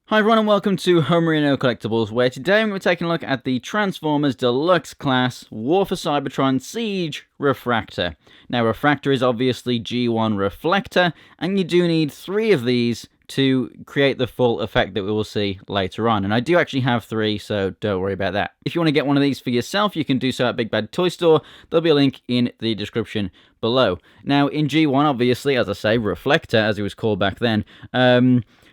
Hi everyone and welcome to Homerino Collectibles, where today we're taking a look at the Transformers Deluxe class War for Cybertron Siege Refraktor. Now Refraktor is obviously G1 Reflector, and you do need 3 of these to create the full effect that we will see later on. And I do actually have 3, so don't worry about that. If you want to get one of these for yourself, you can do so at Big Bad Toy Store. There'll be a link in the description below. Now in G1, obviously, as I say, Reflector, as it was called back then,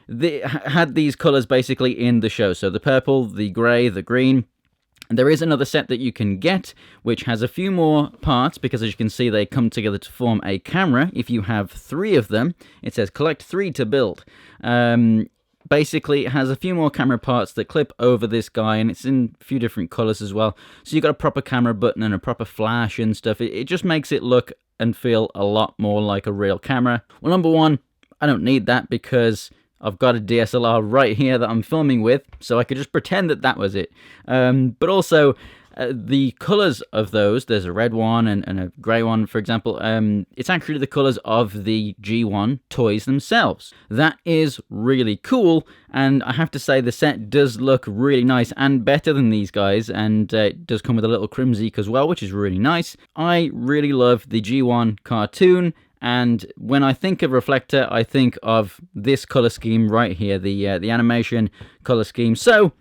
they had these colours basically in the show. So the purple, the grey, the green. And there is another set that you can get, which has a few more parts, because as you can see, they come together to form a camera. If you have 3 of them, it says collect 3 to build. Basically, it has a few more camera parts that clip over this guy, and it's in a few different colours as well. So you've got a proper camera button and a proper flash and stuff. It just makes it look and feel a lot more like a real camera. Well, number one, I don't need that because I've got a DSLR right here that I'm filming with, so I could just pretend that that was it. But also, the colours of those, there's a red one and a grey one, for example, it's actually the colours of the G1 toys themselves. That is really cool, and I have to say the set does look really nice and better than these guys, and it does come with a little Crimsique as well, which is really nice. I really love the G1 cartoon, and when I think of Reflector, I think of this color scheme right here, the animation color scheme. So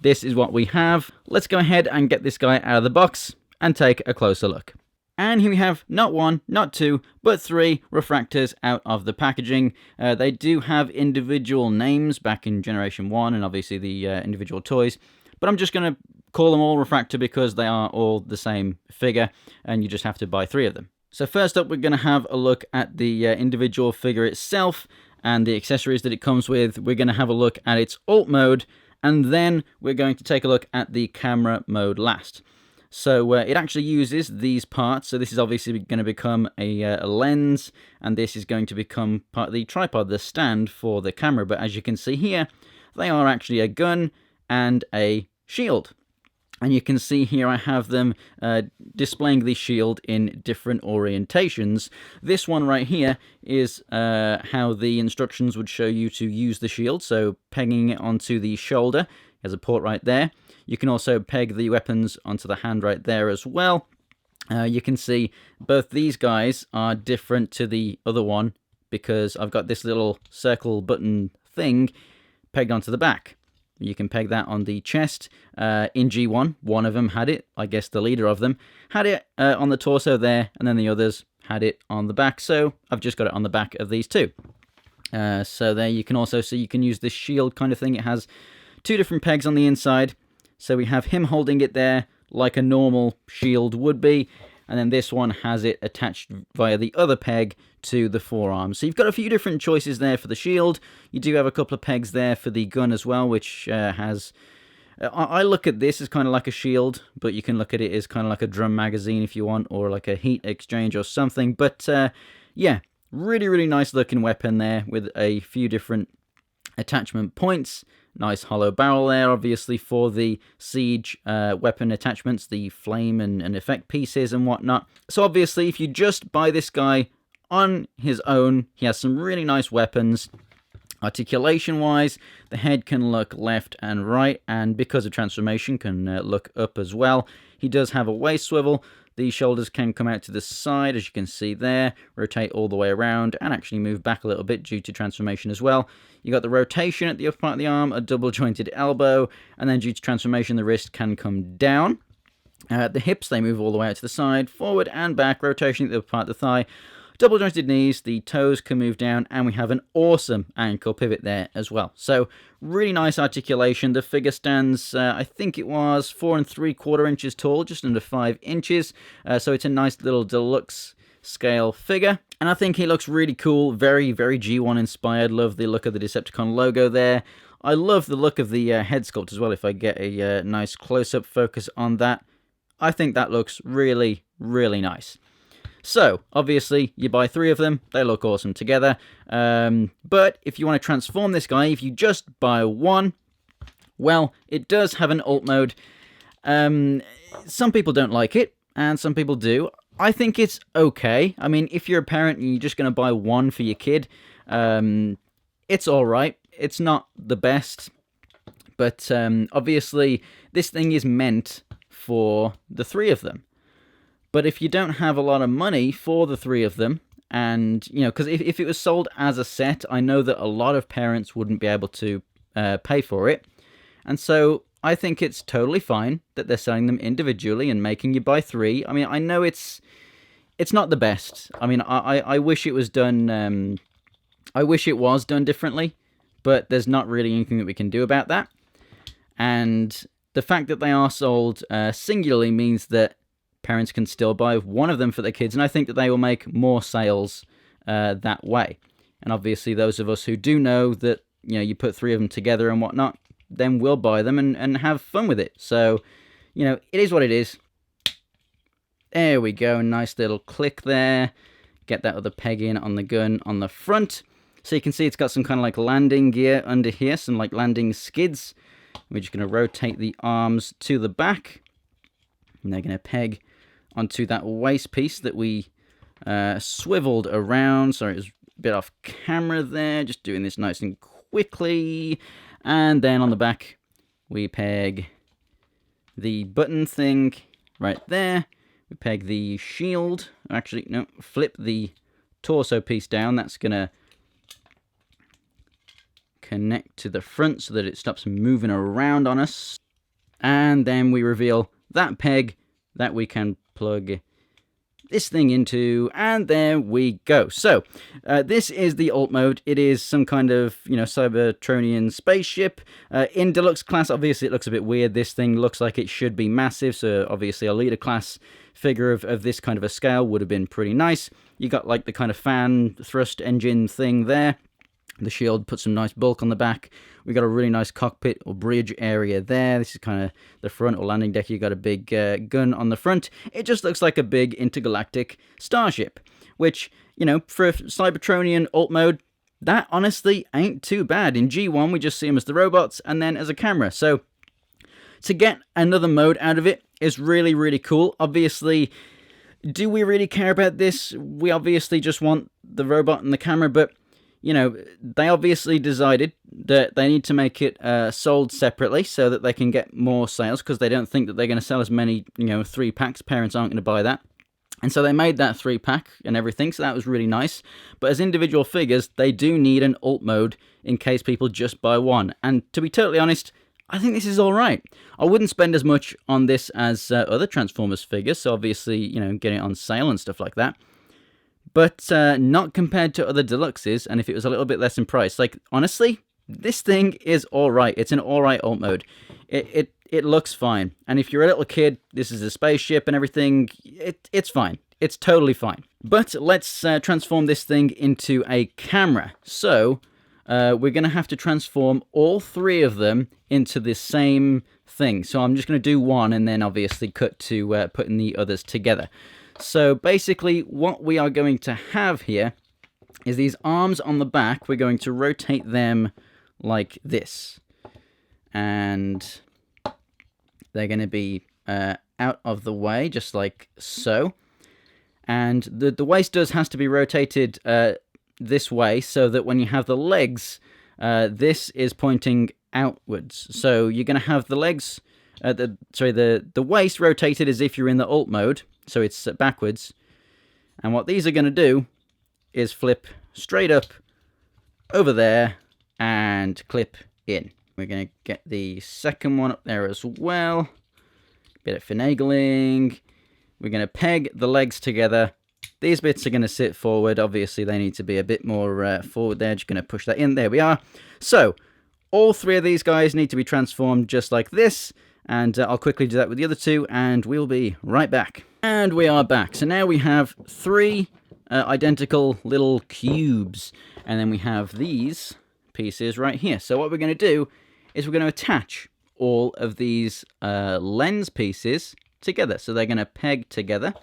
this is what we have. Let's go ahead and get this guy out of the box and take a closer look. And here we have not 1, not 2, but 3 Refractors out of the packaging. They do have individual names back in Generation 1 and obviously the individual toys. But I'm just going to call them all Refractor because they are all the same figure and you just have to buy 3 of them. So first up, we're going to have a look at the individual figure itself and the accessories that it comes with. We're going to have a look at its alt mode, and then we're going to take a look at the camera mode last. So it actually uses these parts. So this is obviously going to become a lens, and this is going to become part of the tripod, the stand for the camera. But as you can see here, they are actually a gun and a shield. And you can see here I have them displaying the shield in different orientations. This one right here is how the instructions would show you to use the shield. So pegging it onto the shoulder, there's a port right there. You can also peg the weapons onto the hand right there as well. You can see both these guys are different to the other one because I've got this little circle button thing pegged onto the back. You can peg that on the chest. In G1, one of them had it. I guess the leader of them had it on the torso there, and then the others had it on the back. So I've just got it on the back of these 2. So there you can also see you can use this shield kind of thing. It has 2 different pegs on the inside. So we have him holding it there like a normal shield would be. And then this one has it attached via the other peg to the forearm. So you've got a few different choices there for the shield. You do have a couple of pegs there for the gun as well, which has... I look at this as kind of like a shield, but you can look at it as kind of like a drum magazine if you want, or like a heat exchange or something. But yeah, really, really nice looking weapon there with a few different attachment points. Nice hollow barrel there, obviously, for the siege weapon attachments, the flame and effect pieces and whatnot. So obviously, if you just buy this guy on his own, he has some really nice weapons. Articulation-wise, the head can look left and right, and because of transformation, can look up as well. He does have a waist swivel. The shoulders can come out to the side, as you can see there, rotate all the way around, and actually move back a little bit due to transformation as well. You got the rotation at the upper part of the arm, a double-jointed elbow, and then due to transformation, the wrist can come down. The hips, they move all the way out to the side, forward and back, rotation at the upper part of the thigh. Double jointed knees, the toes can move down, and we have an awesome ankle pivot there as well. So really nice articulation. The figure stands, I think it was 4 3/4 inches tall, just under 5 inches. So it's a nice little deluxe scale figure. And I think he looks really cool, very, very G1 inspired. Love the look of the Decepticon logo there. I love the look of the head sculpt as well, if I get a nice close-up focus on that. I think that looks really, really nice. So, obviously, you buy 3 of them, they look awesome together, but if you want to transform this guy, if you just buy 1, well, it does have an alt mode. Some people don't like it, and some people do. I think it's okay. I mean, if you're a parent and you're just going to buy 1 for your kid, it's alright. It's not the best. But obviously, this thing is meant for the 3 of them. But if you don't have a lot of money for the 3 of them, and, you know, because if it was sold as a set, I know that a lot of parents wouldn't be able to pay for it. And so I think it's totally fine that they're selling them individually and making you buy 3. I mean, I know it's not the best. I mean, I wish it was done. I wish it was done differently, but there's not really anything that we can do about that. And the fact that they are sold singularly means that parents can still buy one of them for their kids, and I think that they will make more sales that way. And obviously, those of us who do know that, you know, you put 3 of them together and whatnot, then we'll buy them and have fun with it. So, you know, it is what it is. There we go, nice little click there. Get that other peg in on the gun on the front. So you can see it's got some kind of like landing gear under here, some like landing skids. We're just going to rotate the arms to the back. And they're going to peg onto that waist piece that we swiveled around. Sorry, it was a bit off camera there. Just doing this nice and quickly. And then on the back, we peg the button thing right there. We peg the shield. Actually, no, flip the torso piece down. That's going to connect to the front so that it stops moving around on us. And then we reveal that peg that we can plug this thing into, and there we go. So this is the alt mode. It is some kind of, you know, Cybertronian spaceship. In Deluxe class, obviously it looks a bit weird. This thing looks like it should be massive, so obviously a leader class figure of this kind of a scale would have been pretty nice. You got like the kind of fan thrust engine thing there. The shield put some nice bulk on the back. We got a really nice cockpit or bridge area there. This is kind of the front or landing deck. You got a big gun on the front. It just looks like a big intergalactic starship, which, you know, for Cybertronian alt mode, that honestly ain't too bad. In G1, we just see them as the robots and then as a camera. So to get another mode out of it is really, really cool. Obviously, do we really care about this? We obviously just want the robot and the camera, but you know, they obviously decided that they need to make it sold separately so that they can get more sales, because they don't think that they're going to sell as many, you know, 3-packs. Parents aren't going to buy that. And so they made that 3-pack and everything, so that was really nice. But as individual figures, they do need an alt mode in case people just buy one. And to be totally honest, I think this is all right. I wouldn't spend as much on this as other Transformers figures, so obviously, you know, getting it on sale and stuff like that. But not compared to other Deluxes, and if it was a little bit less in price. Like, honestly, this thing is alright. It's an alright alt mode. It looks fine. And if you're a little kid, this is a spaceship and everything, it's fine. It's totally fine. But let's transform this thing into a camera. So, we're going to have to transform all 3 of them into the same thing. So I'm just going to do one and then obviously cut to putting the others together. So basically what we are going to have here is these arms on the back. We're going to rotate them like this. And they're going to be out of the way, just like so. And the waist has to be rotated this way so that when you have the legs, this is pointing outwards. So you're going to have the legs, the waist rotated as if you're in the alt mode. So it's backwards. And what these are going to do is flip straight up over there and clip in. We're going to get the second one up there as well. Bit of finagling. We're going to peg the legs together. These bits are going to sit forward. Obviously, they need to be a bit more forward there. Just going to push that in. There we are. So, all 3 of these guys need to be transformed just like this. And I'll quickly do that with the other 2, and we'll be right back. And we are back. So now we have 3 identical little cubes. And then we have these pieces right here. So what we're going to do is we're going to attach all of these lens pieces together. So they're going to peg together,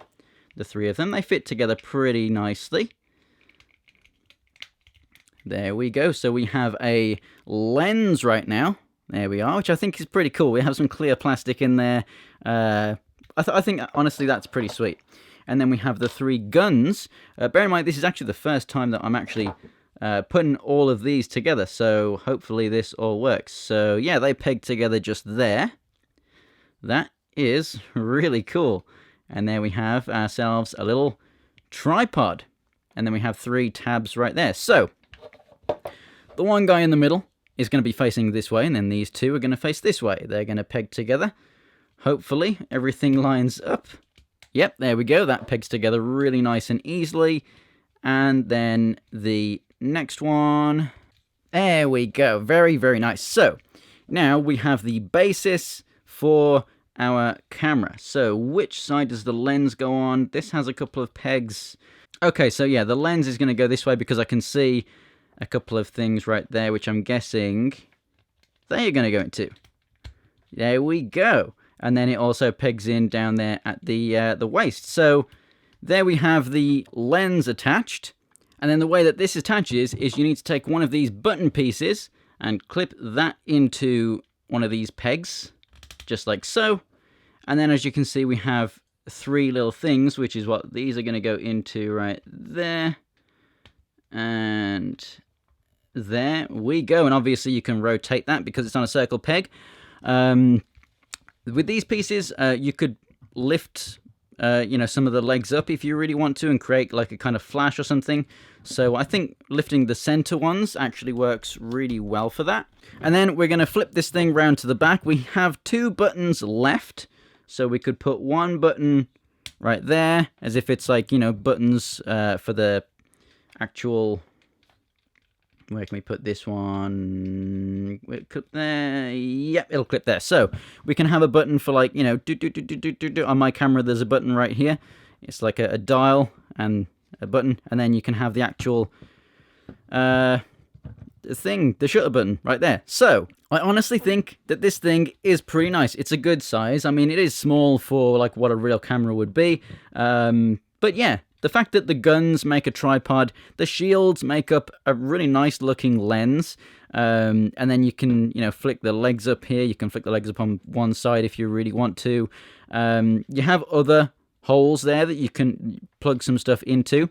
the 3 of them. They fit together pretty nicely. There we go. So we have a lens right now. There we are, which I think is pretty cool. We have some clear plastic in there. I think, honestly, that's pretty sweet. And then we have the 3 guns. Bear in mind, this is actually the first time that I'm actually putting all of these together. So hopefully this all works. So yeah, they peg together just there. That is really cool. And there we have ourselves a little tripod. And then we have 3 tabs right there. So the one guy in the middle is going to be facing this way, and then these 2 are going to face this way. They're going to peg together. Hopefully everything lines up. Yep, there we go. That pegs together really nice and easily. And then the next one. There we go. Very, very nice. So now we have the basis for our camera. So which side does the lens go on? This has a couple of pegs. Okay, so yeah, the lens is going to go this way because I can see a couple of things right there, which I'm guessing they're going to go into. There we go. And then it also pegs in down there at the waist. So there we have the lens attached. And then the way that this attaches is you need to take one of these button pieces and clip that into one of these pegs, just like so. And then as you can see, we have 3 little things, which is what these are going to go into right there. And there we go. And obviously you can rotate that because it's on a circle peg. With these pieces, you could lift, some of the legs up if you really want to and create like a kind of flash or something. So I think lifting the center ones actually works really well for that. And then we're going to flip this thing round to the back. We have 2 buttons left. So we could put 1 button right there as if it's like, buttons for the actual... Where can we put this one? Clip there. Yep, it'll clip there. So we can have a button for like, on my camera, there's a button right here. It's like a dial and a button. And then you can have the actual thing, the shutter button right there. So I honestly think that this thing is pretty nice. It's a good size. I mean, it is small for like what a real camera would be. But yeah. The fact that the guns make a tripod, the shields make up a really nice looking lens, and then you can, flick the legs up here. You can flick the legs up on one side if you really want to. You have other holes there that you can plug some stuff into.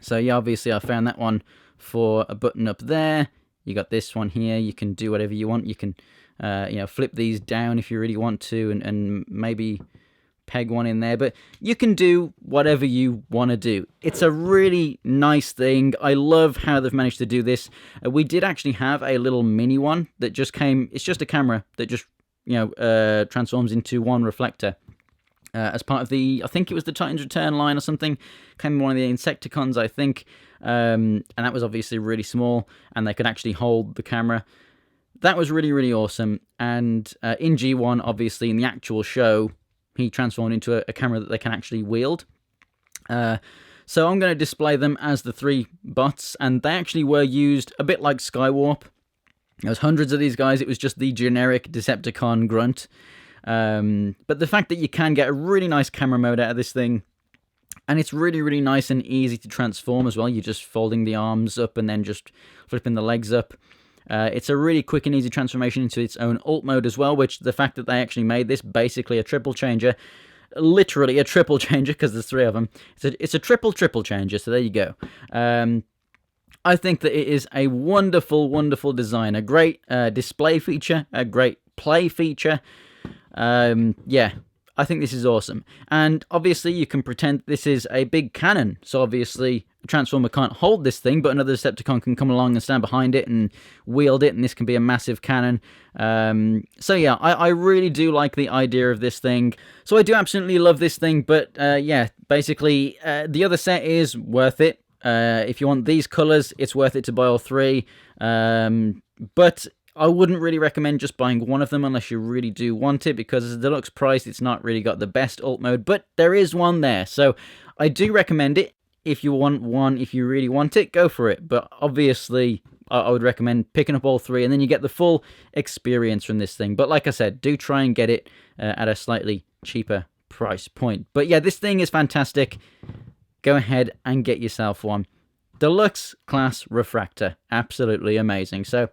So yeah, obviously I found that one for a button up there. You got this one here. You can do whatever you want. You can, flip these down if you really want to, and maybe peg one in there, but you can do whatever you want to do. It's a really nice thing. I love how they've managed to do this. We did actually have a little mini one that just came. It's just a camera that just transforms into one reflector as part of the, I think it was the Titan's Return line or something. Came in one of the Decepticons, I think, and that was obviously really small, and they could actually hold the camera. That was really, really awesome. And in G1, obviously, in the actual show, he transformed into a camera that they can actually wield. So I'm going to display them as the 3 bots, and they actually were used a bit like Skywarp. There was hundreds of these guys. It was just the generic Decepticon grunt. But the fact that you can get a really nice camera mode out of this thing, and it's really, really nice and easy to transform as well. You're just folding the arms up and then just flipping the legs up. It's a really quick and easy transformation into its own alt mode as well, which the fact that they actually made this basically a triple changer, literally a triple changer because there's 3 of them. It's a triple changer, so there you go. I think that it is a wonderful, wonderful design, a great display feature, a great play feature. Yeah, I think this is awesome. And obviously you can pretend this is a big cannon, so obviously a Transformer can't hold this thing, but another Decepticon can come along and stand behind it and wield it, and this can be a massive cannon. So yeah, I really do like the idea of this thing. So I do absolutely love this thing, but yeah, basically the other set is worth it. If you want these colors, it's worth it to buy all 3. But I wouldn't really recommend just buying one of them unless you really do want it, because as a deluxe price, it's not really got the best alt mode, but there is one there. So I do recommend it. If you want one, if you really want it, go for it. But obviously, I would recommend picking up all 3, and then you get the full experience from this thing. But like I said, do try and get it at a slightly cheaper price point. But yeah, this thing is fantastic. Go ahead and get yourself one. Deluxe class Refraktor. Absolutely amazing. So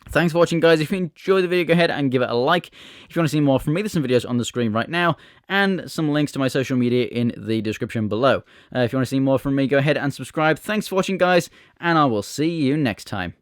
Thanks for watching, guys. If you enjoyed the video, go ahead and give it a like. If you want to see more from me, there's some videos on the screen right now, and some links to my social media in the description below. If you want to see more from me, go ahead and subscribe. Thanks for watching, guys, and I will see you next time.